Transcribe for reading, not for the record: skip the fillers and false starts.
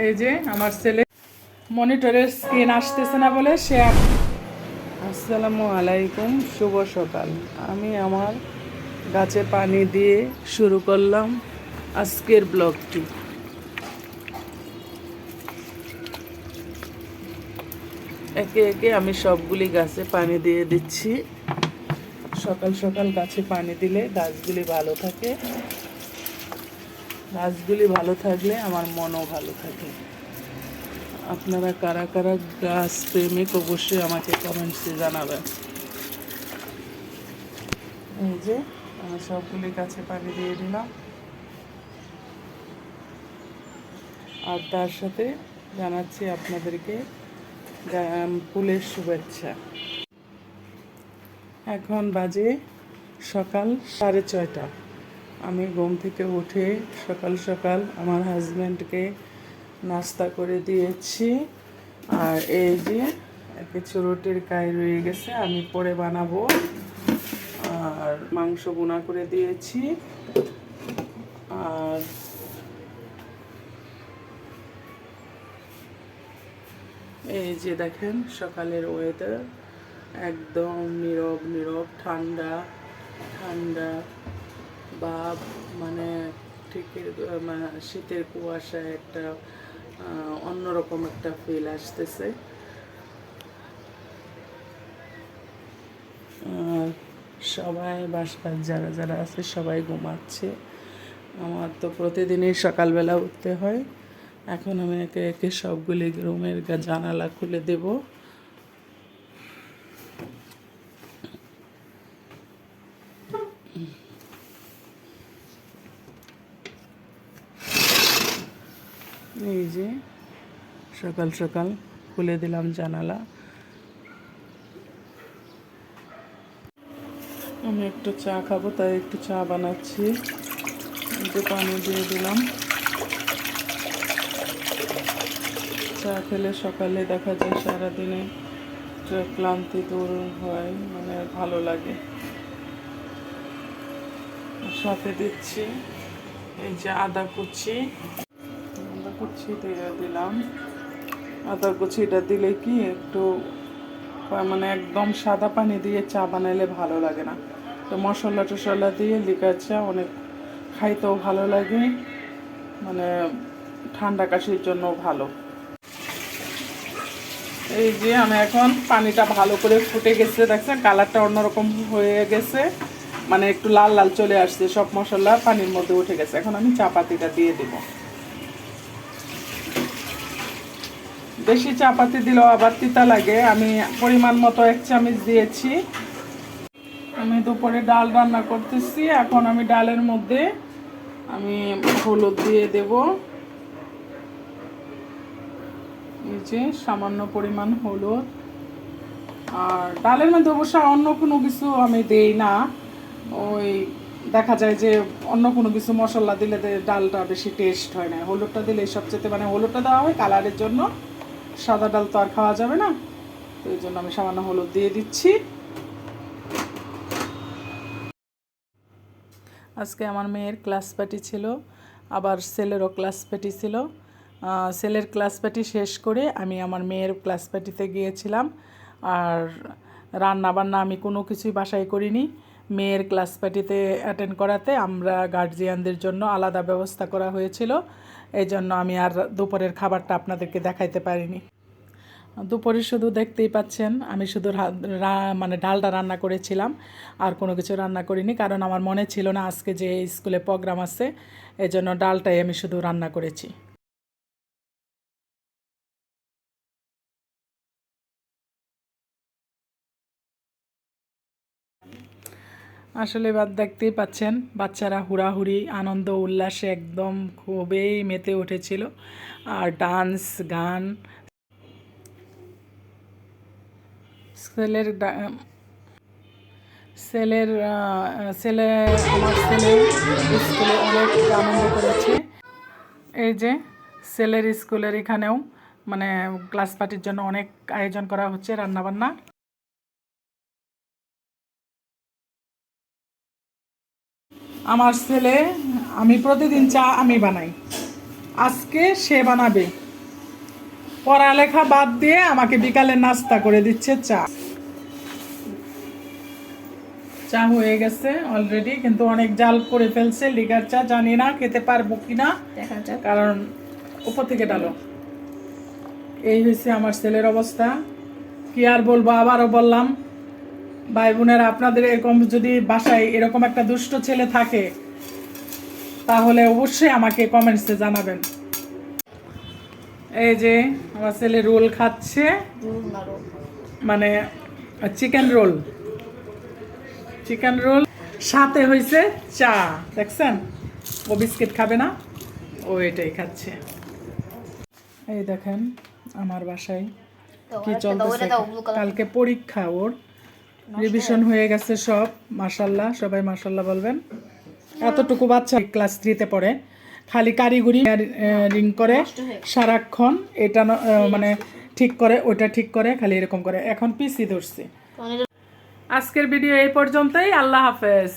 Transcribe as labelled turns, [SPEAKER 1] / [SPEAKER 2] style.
[SPEAKER 1] এই যে আমার ছেলে মনিটরের স্ক্রিন আসতেছে না বলে সে আসসালামু আলাইকুম, শুভ সকাল। আমি আমার গাছে পানি দিয়ে শুরু করলাম আজকের ব্লগটি। একে একে আমি সবগুলি গাছে পানি দিয়ে দিচ্ছি। সকাল সকাল গাছে পানি দিলে গাছগুলি ভালো থাকে, গাছগুলি ভালো থাকলে আমার মনও ভালো থাকে। আপনারা কারা কারা গাছ প্রেমিক অবশ্যই আমাকে কমেন্টসে জানাবেন। এই যে আমি সবগুলি গাছে পানি দিয়ে দিলাম, আর তার সাথে জানাচ্ছি আপনাদেরকে ফুলের শুভেচ্ছা। এখন বাজে সকাল 6:30। আমি ঘুম থেকে উঠে সকাল সকাল আমার হাজব্যান্ডকে নাস্তা করে দিয়েছি। আর এই যে কিছু রুটির কাই রয়ে গেছে, আমি পরে বানাবো। আর মাংস বোনা করে দিয়েছি। আর এই যে দেখেন সকালের ওয়েদার একদম নীরব নীরব, ঠান্ডা ঠান্ডা ভাব, মানে ঠিক শীতের কুয়াশায় একটা অন্যরকম একটা ফিল আসতেছে। সবাই বাসায় যারা যারা আছে সবাই ঘুমাচ্ছে। আমার তো প্রতিদিনই সকালবেলা উঠতে হয়। এখন আমি একে একে সবগুলি রুমের জানালা খুলে দেব। এই যে সকাল সকাল খুলে দিলাম জানালা। আমি একটু চা খাবো, তাই একটু চা বানাচ্ছি। একটু পানি দিয়ে দিলাম। চা খেলে সকালে দেখা যায় সারাদিনে ক্লান্তি দূর হয়, মানে ভালো লাগে। সাথে দিচ্ছি এই যে আদা কুচি দিয়ে দিলাম। আদা কুচিটা দিলে কি একটু মানে একদম সাদা পানি দিয়ে চা বানাইলে ভালো লাগে না, তো মশলা টশলা দিয়ে লিকার চা অনেক খাইতেও ভালো লাগে, মানে ঠান্ডা কাশির জন্য ভালো। এই যে আমি এখন পানিটা ভালো করে ফুটে গেছে, দেখছেন কালারটা অন্যরকম হয়ে গেছে, মানে একটু লাল লাল চলে আসছে, সব মশলা পানির মধ্যে উঠে গেছে। এখন আমি চা পাতিটা দিয়ে দেব। বেশি চা পাতি দিলেও আবার তিতা লাগে, আমি পরিমাণ মতো 1 চামচ দিয়েছি। আমি দুপুরে ডাল রান্না করতেছি। এখন আমি ডালের মধ্যে আমি হলুদ দিয়ে দেব। এই যে সামান্য পরিমাণ হলুদ। আর ডালের মধ্যে অবশ্য অন্য কোনো কিছু আমি দেই না, ওই দেখা যায় যে অন্য কোনো কিছু মশলা দিলে ডালটা বেশি টেস্ট হয় না। হলুদটা দিলে সবচেয়ে, মানে হলুদটা দেওয়া হয় কালারের জন্য, সাদা ডাল তো আর খাওয়া যাবে না, তো এই জন্য আমি সামান্য হলুদ দিয়ে দিচ্ছি। আজকে আমার মেয়ের ক্লাস পার্টি ছিল, আবার ছেলেরও ক্লাস পার্টি ছিল। ছেলের ক্লাস পার্টি শেষ করে আমি আমার মেয়ের ক্লাস পার্টিতে গিয়েছিলাম। আর রান্না বান্না আমি কোনো কিছুই বাসায় করিনি। মেয়ের ক্লাস পার্টিতে অ্যাটেন্ড করাতে আমরা গার্জিয়ানদের জন্য আলাদা ব্যবস্থা করা হয়েছিল, এই জন্য আমি আর দুপুরের খাবারটা আপনাদেরকে দেখাইতে পারিনি। দুপুরে শুধু দেখতেই পাচ্ছেন আমি শুধু মানে ডালটা রান্না করেছিলাম, আর কোনো কিছু রান্না করিনি, কারণ আমার মনে ছিল না আজকে যে স্কুলে প্রোগ্রাম আছে, এজন্য ডালটাই আমি শুধু রান্না করেছি। আসলে দেখতেই পাচ্ছেন বাচ্চারা হুড়াহুড়ি আনন্দ উল্লাসে একদম খুবই মেতে উঠেছিল, আর ডান্স গান। ছেলের ছেলের ছেলে আমার ছেলে স্কুলে অনেক আনন্দ করেছে। এই যে ছেলের স্কুলের এখানেও মানে ক্লাস পার্টির জন্য অনেক আয়োজন করা হচ্ছে, রান্নাবান্না। আমার ছেলে, আমি প্রতিদিন চা আমি বানাই, আজকে সে বানাবে। পড়ালেখা বাদ দিয়ে আমাকে বিকালে নাস্তা করে দিচ্ছে চা। চা হয়ে গেছে অলরেডি, কিন্তু অনেক জাল করে ফেলছে। লিগার চা, জানি না খেতে পারবো কিনা,
[SPEAKER 2] দেখা যাক।
[SPEAKER 1] কারণ উপর থেকে ডালো। এই হয়েছে আমার ছেলের অবস্থা, কি আর বলবো। আবারও বললাম, ভাই বোনেরা, আপনাদের এরকম যদি বাসায় এরকম একটা দুষ্ট ছেলে থাকে তাহলে অবশ্যই আমাকে কমেন্টসে জানাবেন। এই যে আমার ছেলে রোল খাচ্ছে, মানে চিকেন রোল। চিকেন রোল সাথে হয়েছে চা, দেখছেন? ও বিস্কিট খাবে না, ও এটাই খাচ্ছে। এই দেখেন আমার বাসায় কি চলতেছে। কালকে পরীক্ষা, ওর রিভিশন হয়ে গেছে সব। মাশাল্লাহ, সবাই মাশাল্লাহ বলবেন। এতটুকু বাচ্চা ক্লাস 3-তে পড়ে, খালি কারিগরি রিং করে সারাক্ষণ। এটা মানে ঠিক করে, ওটা ঠিক করে, খালি এরকম করে। এখন পিসি ধরছে। আজকের ভিডিও এই পর্যন্তই। আল্লাহ হাফেজ।